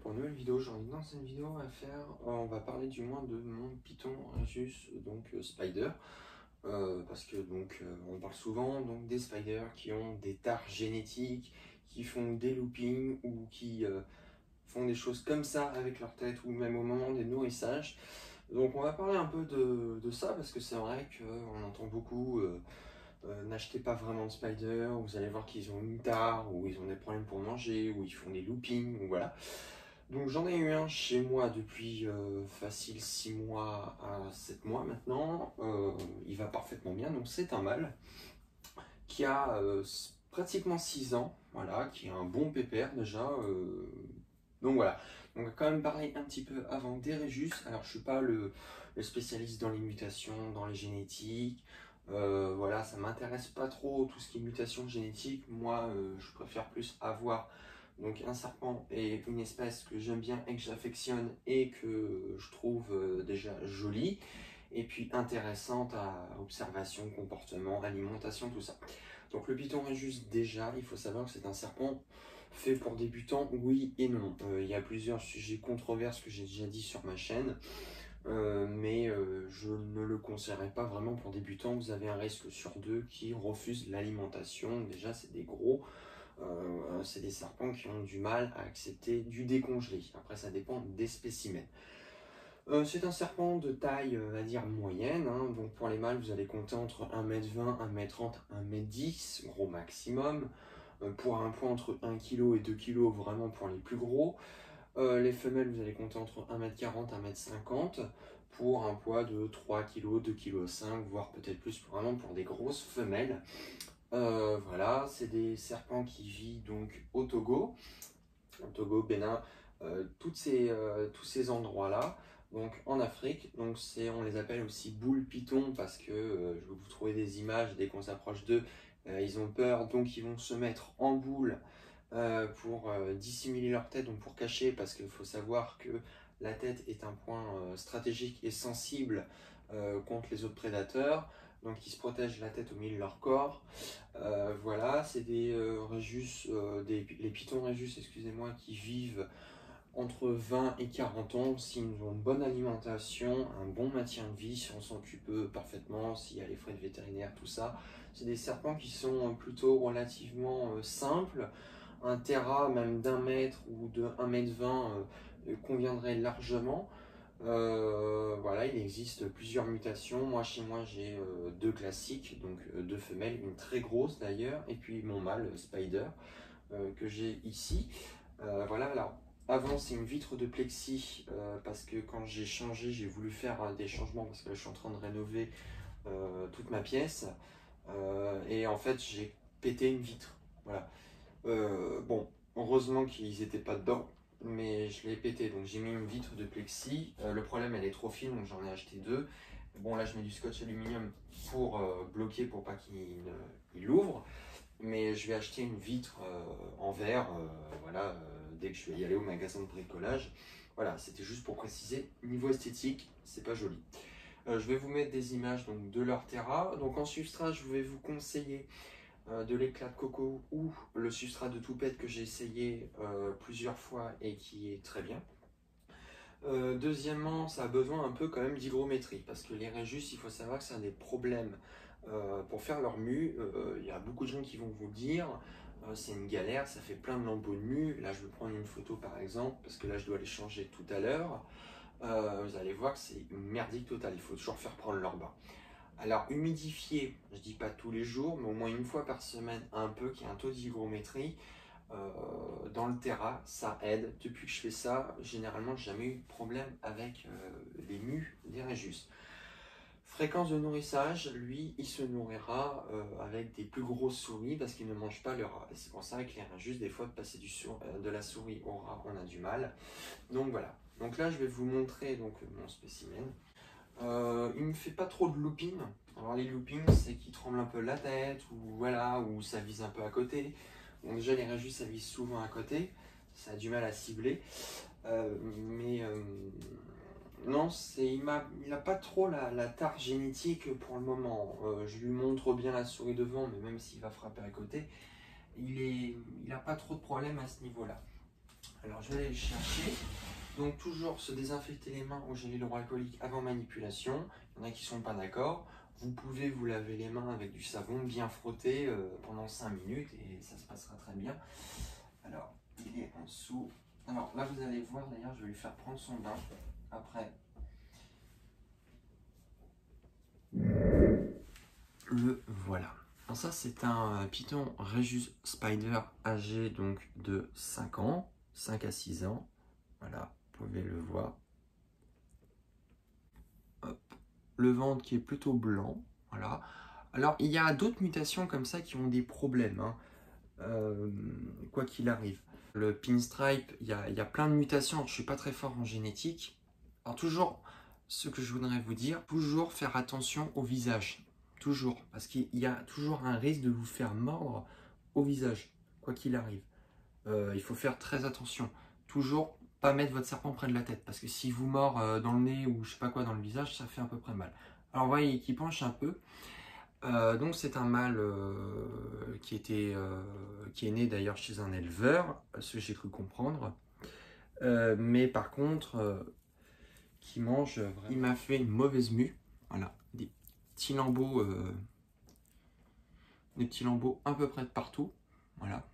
pour une nouvelle vidéo. Aujourd'hui, dans cette vidéo, on va parler du moins de mon Python Regius, donc Spider, parce que on parle souvent donc des spiders qui ont des tares génétiques, qui font des loopings ou qui font des choses comme ça avec leur tête ou même au moment des nourrissages. Donc on va parler un peu de ça parce que c'est vrai qu'on entend beaucoup. N'achetez pas vraiment de spider, vous allez voir qu'ils ont une tare, ou ils ont des problèmes pour manger, ou ils font des loopings, ou voilà. Donc j'en ai eu un chez moi depuis facile 6 mois à 7 mois maintenant. Il va parfaitement bien, donc c'est un mâle qui a pratiquement 6 ans, voilà, qui a un bon pépère déjà. Donc voilà, on va quand même parler un petit peu avant des Rhésus. Alors je suis pas le spécialiste dans les mutations, dans les génétiques. Voilà, ça m'intéresse pas trop tout ce qui est mutation génétique. Moi, je préfère plus avoir donc un serpent et une espèce que j'aime bien et que j'affectionne et que je trouve déjà jolie et puis intéressante à observation, comportement, alimentation, tout ça. Donc le Python Regius, déjà, il faut savoir que c'est un serpent fait pour débutants, oui et non. Il y a plusieurs sujets controverses que j'ai déjà dit sur ma chaîne, mais je ne le conseillerais pas vraiment pour débutants. Vous avez un risque sur deux qui refuse l'alimentation. Déjà, c'est des gros, c'est des serpents qui ont du mal à accepter du décongelé. Après, ça dépend des spécimens. C'est un serpent de taille, on va dire, moyenne, hein. Donc pour les mâles, vous allez compter entre 1,20 m, 1,30 m, 1,10 m, gros maximum. Pour un poids entre 1 kg et 2 kg, vraiment pour les plus gros. Les femelles, vous allez compter entre 1,40 m, 1,50 m, pour un poids de 3 kg, 2,5 kg, voire peut-être plus, vraiment pour des grosses femelles. Voilà, c'est des serpents qui vivent donc au Togo, Bénin, tous ces endroits-là. Donc en Afrique, donc on les appelle aussi boules python parce que je vais vous trouver des images dès qu'on s'approche d'eux, ils ont peur, donc ils vont se mettre en boule pour dissimuler leur tête, donc pour cacher, parce qu'il faut savoir que la tête est un point stratégique et sensible contre les autres prédateurs, donc ils se protègent la tête au milieu de leur corps. Voilà, c'est des les pythons Regius, excusez-moi, qui vivent entre 20 et 40 ans s'ils ont une bonne alimentation, un bon maintien de vie, si on s'occupe parfaitement, s'il y a les frais de vétérinaire, tout ça. C'est des serpents qui sont plutôt relativement simples. Un terra même d'1 mètre ou de 1,20 m conviendrait largement. Voilà, il existe plusieurs mutations. Moi, chez moi, j'ai deux classiques, donc deux femelles, une très grosse d'ailleurs, et puis mon mâle Spider que j'ai ici. Voilà, alors avant c'est une vitre de plexi parce que quand j'ai changé, j'ai voulu faire des changements parce que là, je suis en train de rénover toute ma pièce et en fait j'ai pété une vitre. Voilà. Bon, heureusement qu'ils n'étaient pas dedans, mais je l'ai pété, donc j'ai mis une vitre de plexi. Le problème, elle est trop fine, donc j'en ai acheté deux. Bon, là, je mets du scotch aluminium pour bloquer, pour pas qu'il l'ouvre. Mais je vais acheter une vitre en verre, voilà, dès que je vais y aller au magasin de bricolage. Voilà, c'était juste pour préciser, niveau esthétique, c'est pas joli. Je vais vous mettre des images donc, de leur terra. Donc en substrat, je vais vous conseiller de l'éclat de coco ou le substrat de toupette que j'ai essayé plusieurs fois et qui est très bien. Deuxièmement, ça a besoin un peu quand même d'hygrométrie parce que les Regius, il faut savoir que ça a des problèmes pour faire leur mue. Il y a beaucoup de gens qui vont vous le dire, c'est une galère, ça fait plein de lambeaux de mue. Là, je vais prendre une photo par exemple parce que là, je dois les changer tout à l'heure. Vous allez voir que c'est une merdique totale, il faut toujours faire prendre leur bain. Alors, humidifier, je dis pas tous les jours, mais au moins une fois par semaine, un peu, qu'il y ait un taux d'hygrométrie. Dans le terra, ça aide. Depuis que je fais ça, généralement, j'ai jamais eu de problème avec les mues des Regius. Fréquence de nourrissage, lui, il se nourrira avec des plus grosses souris parce qu'il ne mange pas le rat. Et c'est pour ça que les Regius, des fois, de passer de la souris au rat, on a du mal. Donc voilà. Donc là, je vais vous montrer donc, mon spécimen. Il ne fait pas trop de looping. Alors les loopings, c'est qu'il tremble un peu la tête ou voilà, ou ça vise un peu à côté. Donc déjà les Regius, ça vise souvent à côté. Ça a du mal à cibler. Non, il n'a pas trop la tare génétique pour le moment. Je lui montre bien la souris devant, mais même s'il va frapper à côté, il n'a pas trop de problème à ce niveau-là. Alors je vais aller le chercher. Donc toujours se désinfecter les mains au gel hydroalcoolique avant manipulation. Il y en a qui ne sont pas d'accord. Vous pouvez vous laver les mains avec du savon, bien frotter pendant 5 minutes et ça se passera très bien. Alors, il est en dessous. Alors là, vous allez voir, d'ailleurs, je vais lui faire prendre son bain. Après, le voilà. Alors ça, c'est un Python Regius Spider âgé donc de 5 ans, 5 à 6 ans. Voilà, vous pouvez le voir. Hop. Le ventre qui est plutôt blanc. Voilà. Alors, il y a d'autres mutations comme ça qui ont des problèmes, hein, quoi qu'il arrive. Le pinstripe, il y a plein de mutations. Je ne suis pas très fort en génétique. Alors, toujours, ce que je voudrais vous dire, toujours faire attention au visage. Toujours. Parce qu'il y a toujours un risque de vous faire mordre au visage, quoi qu'il arrive. Il faut faire très attention. Toujours pas mettre votre serpent près de la tête. Parce que si vous mord dans le nez ou je sais pas quoi dans le visage, ça fait à peu près mal. Alors, vous voyez qu'il penche un peu. Donc c'est un mâle qui est né d'ailleurs chez un éleveur, ce que j'ai cru comprendre. Mais par contre, qui mange vraiment. Il m'a fait une mauvaise mue. Voilà, des petits lambeaux à peu près de partout. Voilà.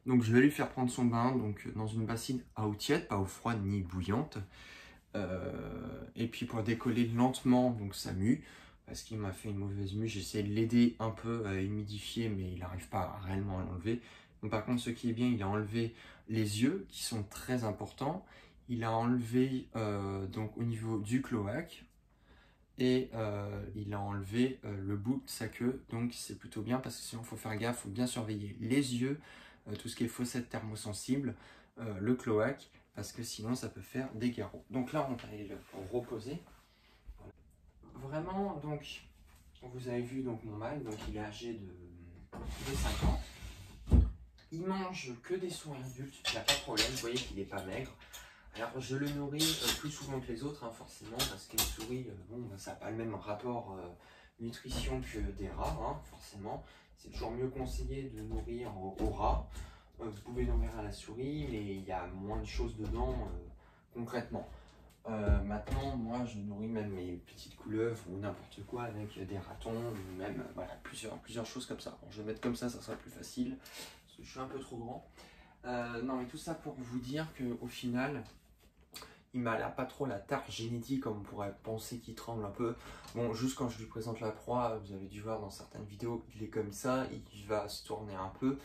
Donc je vais lui faire prendre son bain donc, dans une bassine à eau tiède, pas eau froide ni bouillante. Et puis pour décoller lentement donc sa mue, parce qu'il m'a fait une mauvaise mue, j'ai essayé de l'aider un peu à humidifier, mais il n'arrive pas réellement à l'enlever. Donc par contre, ce qui est bien, il a enlevé les yeux, qui sont très importants. Il a enlevé donc au niveau du cloaque, et il a enlevé le bout de sa queue. Donc c'est plutôt bien, parce que sinon il faut faire gaffe, il faut bien surveiller les yeux, tout ce qui est fossette thermosensible, le cloaque, parce que sinon ça peut faire des garrots. Donc là on va aller le reposer. Vraiment, donc vous avez vu donc mon mâle, donc il est âgé de 5 ans. Il mange que des souris adultes, il n'y a pas de problème, vous voyez qu'il n'est pas maigre. Alors je le nourris plus souvent que les autres, hein, forcément, parce que les souris, bon, ça n'a pas le même rapport nutrition que des rats, hein, forcément. C'est toujours mieux conseillé de nourrir au rat. Vous pouvez nourrir à la souris, mais il y a moins de choses dedans concrètement. Maintenant, moi, je nourris même mes petites couleuvres ou n'importe quoi avec des ratons, ou même voilà, plusieurs choses comme ça. Bon, je vais mettre comme ça sera plus facile, parce que je suis un peu trop grand. Non, mais tout ça pour vous dire qu'au final, il m'a pas trop la tare génétique comme on pourrait penser qu'il tremble un peu. Bon, juste quand je lui présente la proie, vous avez dû voir dans certaines vidéos, il est comme ça, il va se tourner un peu.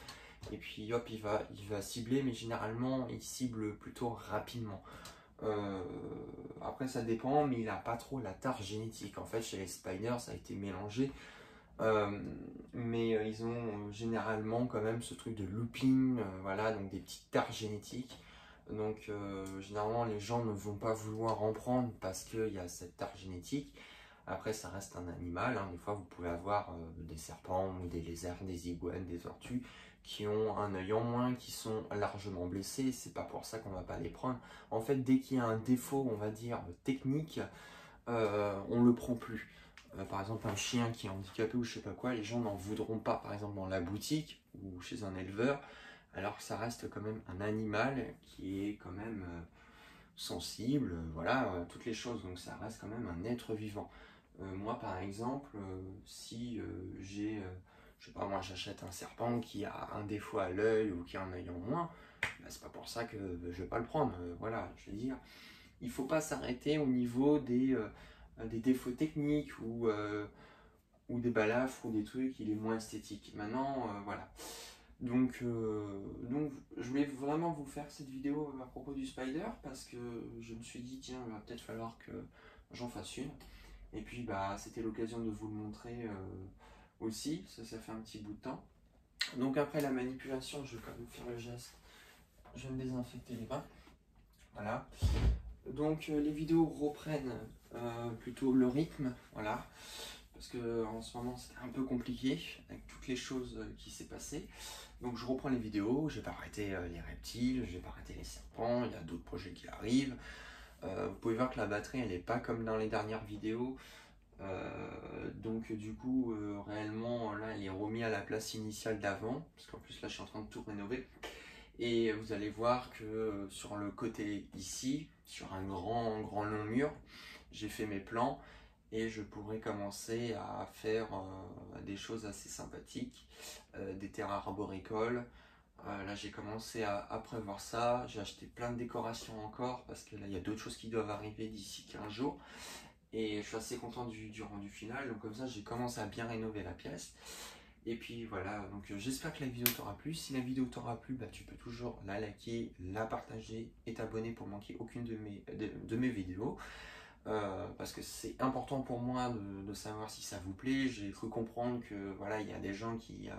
Et puis hop, il va cibler, mais généralement, il cible plutôt rapidement. Après ça dépend, mais il n'a pas trop la tare génétique. En fait chez les spiders ça a été mélangé, mais ils ont généralement quand même ce truc de looping, voilà, donc des petites tares génétiques. Donc généralement les gens ne vont pas vouloir en prendre parce qu'il y a cette tare génétique. Après ça reste un animal, hein. Des fois vous pouvez avoir des serpents ou des lézards, des iguanes, des tortues qui ont un œil en moins, qui sont largement blessés, c'est pas pour ça qu'on va pas les prendre. En fait, dès qu'il y a un défaut, on va dire, technique, on le prend plus. Par exemple, un chien qui est handicapé ou je sais pas quoi, les gens n'en voudront pas, par exemple, dans la boutique ou chez un éleveur, alors que ça reste quand même un animal qui est quand même sensible, voilà, toutes les choses, donc ça reste quand même un être vivant. Moi, par exemple, si j'ai... je sais pas, moi j'achète un serpent qui a un défaut à l'œil ou qui a un œil en moins, bah, c'est pas pour ça que je vais pas le prendre. Voilà, je veux dire, il faut pas s'arrêter au niveau des défauts techniques ou des balafres ou des trucs, il est moins esthétique. Maintenant, voilà. Donc je voulais vraiment vous faire cette vidéo à propos du spider parce que je me suis dit, tiens, il va peut-être falloir que j'en fasse une. Et puis, bah, c'était l'occasion de vous le montrer aussi, ça fait un petit bout de temps. Donc après la manipulation, je vais quand même faire le geste, je vais me désinfecter les mains, voilà. Donc les vidéos reprennent plutôt le rythme, voilà, parce que en ce moment c'était un peu compliqué avec toutes les choses qui s'est passé. Donc je reprends les vidéos, je vais pas arrêter les reptiles, je vais pas arrêter les serpents, il y a d'autres projets qui arrivent. Vous pouvez voir que la batterie elle n'est pas comme dans les dernières vidéos. Donc du coup réellement là elle est remise à la place initiale d'avant parce qu'en plus là je suis en train de tout rénover Et vous allez voir que sur le côté ici, sur un grand long mur, j'ai fait mes plans et je pourrais commencer à faire des choses assez sympathiques, des terrains arboricoles. Là j'ai commencé à prévoir ça, j'ai acheté plein de décorations encore parce que là il y a d'autres choses qui doivent arriver d'ici 15 jours. Et je suis assez content du rendu final, donc comme ça j'ai commencé à bien rénover la pièce. Et puis voilà, donc j'espère que la vidéo t'aura plu. Si la vidéo t'aura plu, bah, tu peux toujours la liker, la partager et t'abonner pour manquer aucune de mes vidéos. Parce que c'est important pour moi de savoir si ça vous plaît. J'ai cru comprendre que voilà, il y a des gens qui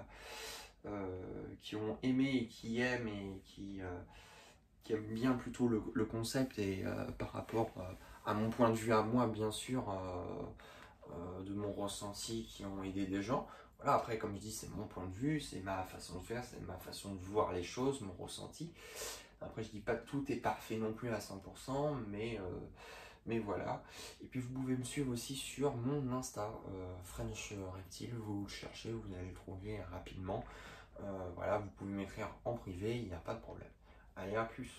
ont aimé et qui aiment et qui aiment bien plutôt le concept et par rapport à mon point de vue à moi, bien sûr, de mon ressenti qui ont aidé des gens. Voilà, après, comme je dis, c'est mon point de vue, c'est ma façon de faire, c'est ma façon de voir les choses, mon ressenti. Après, je dis pas que tout est parfait non plus à 100%, mais voilà. Et puis, vous pouvez me suivre aussi sur mon Insta, French Reptile. Vous le cherchez, vous allez le trouver rapidement. Voilà, vous pouvez m'écrire en privé, il n'y a pas de problème. Allez, à plus.